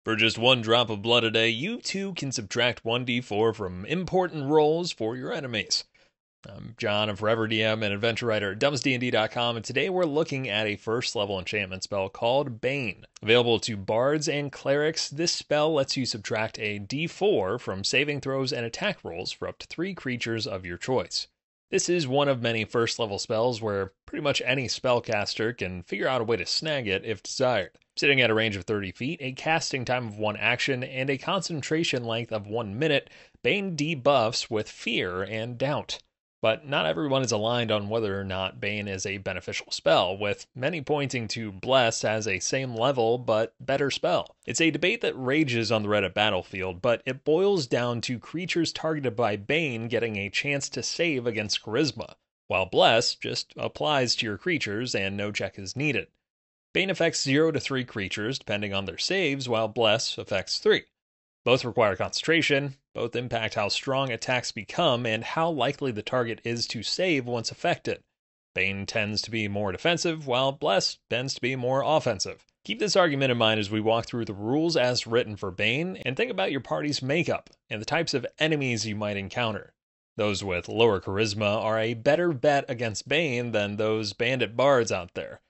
For just one drop of blood a day, you too can subtract 1d4 from important rolls for your enemies. I'm John, a Forever DM and adventure writer at dumbestdnd.com, and today we're looking at a first level enchantment spell called Bane. Available to Bards and Clerics, this spell lets you subtract a d4 from saving throws and attack rolls for up to 3 creatures of your choice. This is one of many first level spells where pretty much any spellcaster can figure out a way to snag it if desired. Sitting at a range of 30 feet, a casting time of 1 action, and a concentration length of 1 minute, Bane debuffs with fear and doubt. But not everyone is aligned on whether or not Bane is a beneficial spell, with many pointing to Bless as a same level but better spell. It's a debate that rages on the Reddit battlefield, but it boils down to creatures targeted by Bane getting a chance to save against Charisma, while Bless just applies to your creatures and no check is needed. Bane affects 0 to 3 creatures depending on their saves, while Bless affects 3. Both require concentration, both impact how strong attacks become and how likely the target is to save once affected. Bane tends to be more defensive, while Bless tends to be more offensive. Keep this argument in mind as we walk through the rules as written for Bane, and think about your party's makeup and the types of enemies you might encounter. Those with lower charisma are a better bet against Bane than those bandit bards out there.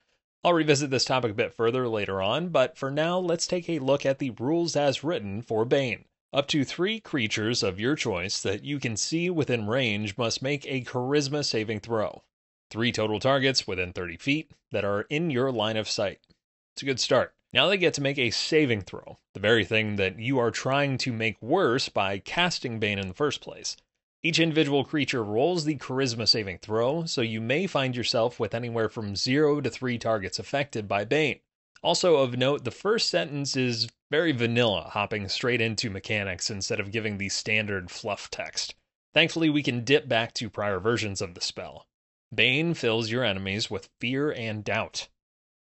I'll revisit this topic a bit further later on, but for now, let's take a look at the rules as written for Bane. Up to 3 creatures of your choice that you can see within range must make a charisma saving throw. 3 total targets within 30 feet that are in your line of sight. It's a good start. Now they get to make a saving throw, the very thing that you are trying to make worse by casting Bane in the first place. Each individual creature rolls the charisma saving throw, so you may find yourself with anywhere from 0 to 3 targets affected by Bane. Also of note, the first sentence is very vanilla, hopping straight into mechanics instead of giving the standard fluff text. Thankfully, we can dip back to prior versions of the spell. Bane fills your enemies with fear and doubt.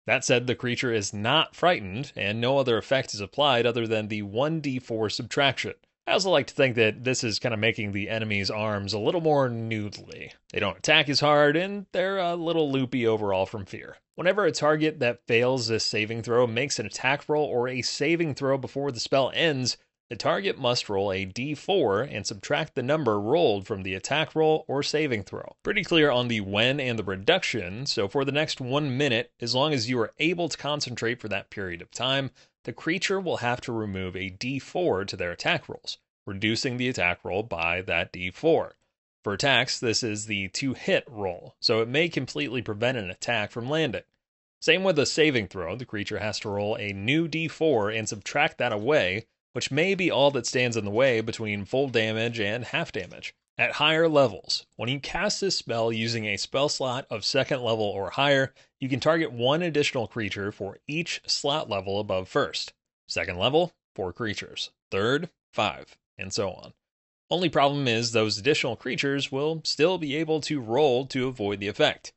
That said, the creature is not frightened, and no other effect is applied other than the 1d4 subtraction. I also like to think that this is kind of making the enemy's arms a little more noodly. They don't attack as hard, and they're a little loopy overall from fear. Whenever a target that fails this saving throw makes an attack roll or a saving throw before the spell ends, the target must roll a d4 and subtract the number rolled from the attack roll or saving throw. Pretty clear on the when and the reduction, so for the next 1 minute, as long as you are able to concentrate for that period of time, the creature will have to remove a d4 to their attack rolls, reducing the attack roll by that d4. For attacks, this is the to-hit roll, so it may completely prevent an attack from landing. Same with a saving throw, the creature has to roll a new d4 and subtract that away, which may be all that stands in the way between full damage and half damage. At higher levels, when you cast this spell using a spell slot of 2nd level or higher, you can target 1 additional creature for each slot level above 1st. 2nd level, 4 creatures. 3rd, 5, and so on. Only problem is those additional creatures will still be able to roll to avoid the effect.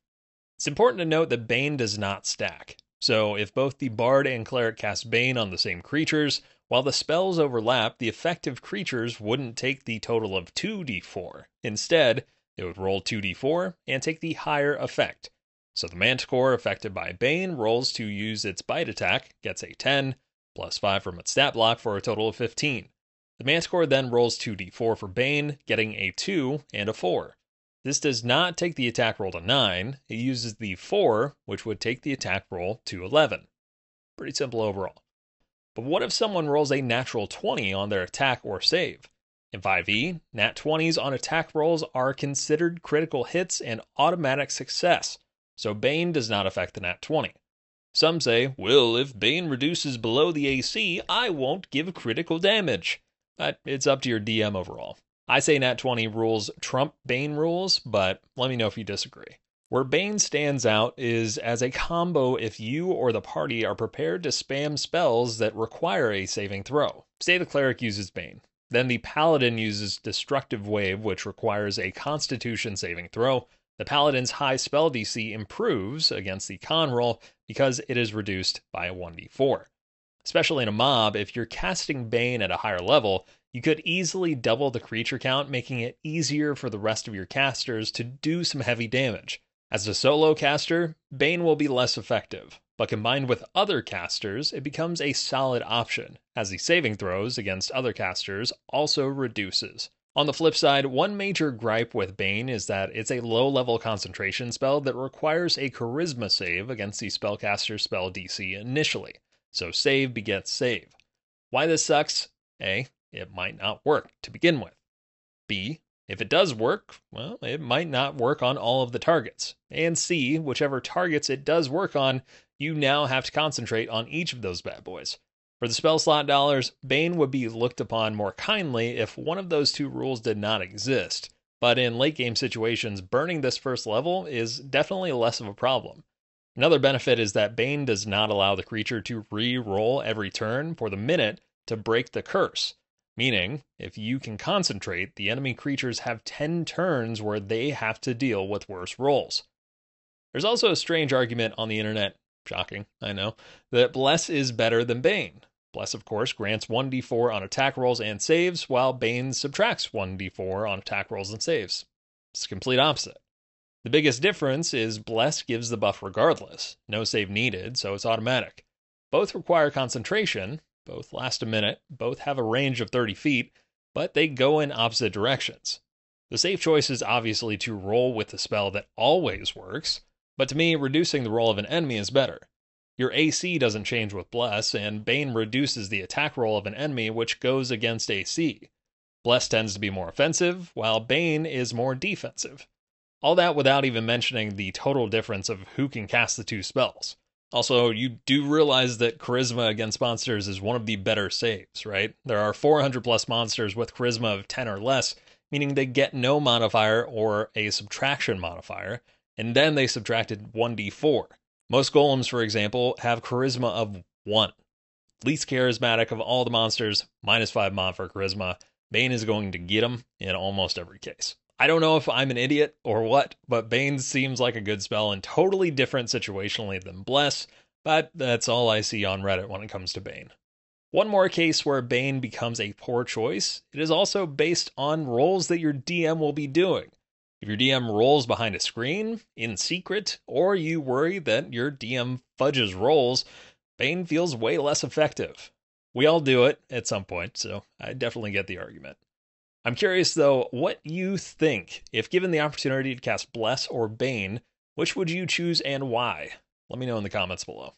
It's important to note that Bane does not stack. So if both the Bard and Cleric cast Bane on the same creatures, while the spells overlap, the effective creatures wouldn't take the total of 2d4. Instead, they would roll 2d4 and take the higher effect. So the Manticore affected by Bane rolls to use its bite attack, gets a 10, plus 5 from its stat block for a total of 15. The Manticore then rolls 2d4 for Bane, getting a 2 and a 4. This does not take the attack roll to 9, it uses the 4, which would take the attack roll to 11. Pretty simple overall. But what if someone rolls a natural 20 on their attack or save? In 5e, nat 20s on attack rolls are considered critical hits and automatic success, so Bane does not affect the nat 20. Some say, well, if Bane reduces below the AC, I won't give critical damage. But it's up to your DM overall. I say nat 20 rules trump Bane rules, but let me know if you disagree. Where Bane stands out is as a combo if you or the party are prepared to spam spells that require a saving throw. Say the Cleric uses Bane. Then the Paladin uses Destructive Wave, which requires a Constitution saving throw. The Paladin's high spell DC improves against the con roll because it is reduced by a 1d4. Especially in a mob, if you're casting Bane at a higher level, you could easily double the creature count, making it easier for the rest of your casters to do some heavy damage. As a solo caster, Bane will be less effective. but combined with other casters, it becomes a solid option, as the saving throws against other casters also reduces. On the flip side, one major gripe with Bane is that it's a low-level concentration spell that requires a charisma save against the spellcaster's spell DC initially, so save begets save. Why this sucks? A, it might not work to begin with. B, if it does work, well, it might not work on all of the targets. And C, whichever targets it does work on, you now have to concentrate on each of those bad boys. For the spell slot dollars, Bane would be looked upon more kindly if one of those two rules did not exist, but in late game situations, burning this first level is definitely less of a problem. Another benefit is that Bane does not allow the creature to re-roll every turn for the minute to break the curse, meaning if you can concentrate, the enemy creatures have 10 turns where they have to deal with worse rolls. There's also a strange argument on the internet, shocking, I know, that Bless is better than Bane. Bless, of course, grants 1d4 on attack rolls and saves, while Bane subtracts 1d4 on attack rolls and saves. It's the complete opposite. The biggest difference is Bless gives the buff regardless, no save needed, so it's automatic. Both require concentration, both last a minute, both have a range of 30 feet, but they go in opposite directions. The safe choice is obviously to roll with the spell that always works, but to me, reducing the roll of an enemy is better. Your AC doesn't change with Bless, and Bane reduces the attack roll of an enemy, which goes against AC. Bless tends to be more offensive, while Bane is more defensive. All that without even mentioning the total difference of who can cast the two spells. Also, you do realize that Charisma against monsters is one of the better saves, right? There are 400 plus monsters with Charisma of 10 or less, meaning they get no modifier or a subtraction modifier, and then they subtracted 1d4. Most golems, for example, have charisma of 1. Least charismatic of all the monsters, -5 mod for charisma. Bane is going to get them in almost every case. I don't know if I'm an idiot or what, but Bane seems like a good spell and totally different situationally than Bless, but that's all I see on Reddit when it comes to Bane. One more case where Bane becomes a poor choice, it is also based on rolls that your DM will be doing. If your DM rolls behind a screen, in secret, or you worry that your DM fudges rolls, Bane feels way less effective. We all do it at some point, so I definitely get the argument. I'm curious, though, what you think. If given the opportunity to cast Bless or Bane, which would you choose and why? Let me know in the comments below.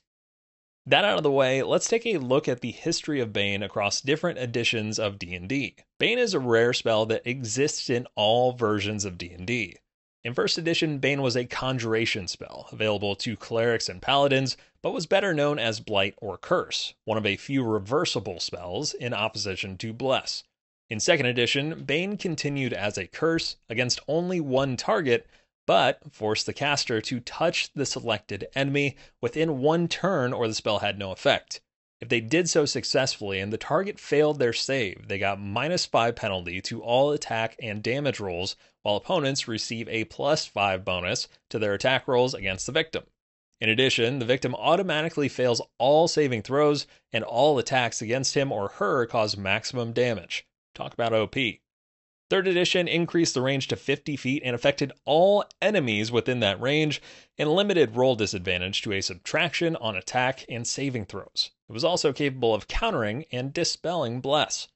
That out of the way, let's take a look at the history of Bane across different editions of D&D. Bane is a rare spell that exists in all versions of D&D. In first edition, Bane was a conjuration spell, available to clerics and paladins, but was better known as Blight or Curse, one of a few reversible spells in opposition to Bless. In second edition, Bane continued as a curse against only one target, but forced the caster to touch the selected enemy within one turn or the spell had no effect. If they did so successfully and the target failed their save, they got -5 penalty to all attack and damage rolls, while opponents receive a +5 bonus to their attack rolls against the victim. In addition, the victim automatically fails all saving throws, and all attacks against him or her cause maximum damage. Talk about OP. Third edition increased the range to 50 feet and affected all enemies within that range, and limited roll disadvantage to a subtraction on attack and saving throws. It was also capable of countering and dispelling Bless.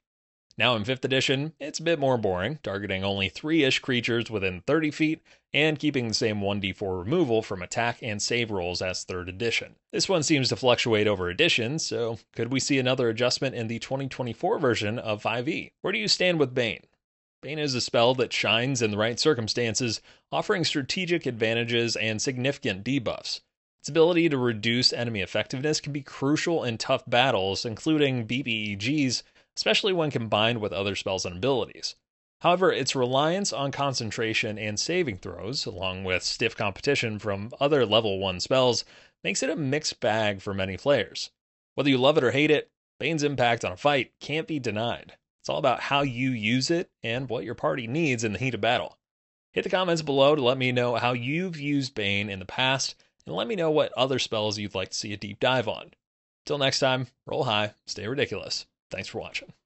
Now in 5th edition, it's a bit more boring, targeting only 3-ish creatures within 30 feet, and keeping the same 1d4 removal from attack and save rolls as 3rd edition. This one seems to fluctuate over editions, so could we see another adjustment in the 2024 version of 5e? Where do you stand with Bane? Bane is a spell that shines in the right circumstances, offering strategic advantages and significant debuffs. Its ability to reduce enemy effectiveness can be crucial in tough battles, including BBEGs, especially when combined with other spells and abilities. However, its reliance on concentration and saving throws, along with stiff competition from other level 1 spells, makes it a mixed bag for many players. Whether you love it or hate it, Bane's impact on a fight can't be denied. It's all about how you use it and what your party needs in the heat of battle. Hit the comments below to let me know how you've used Bane in the past, and let me know what other spells you'd like to see a deep dive on. Till next time, roll high, stay ridiculous. Thanks for watching.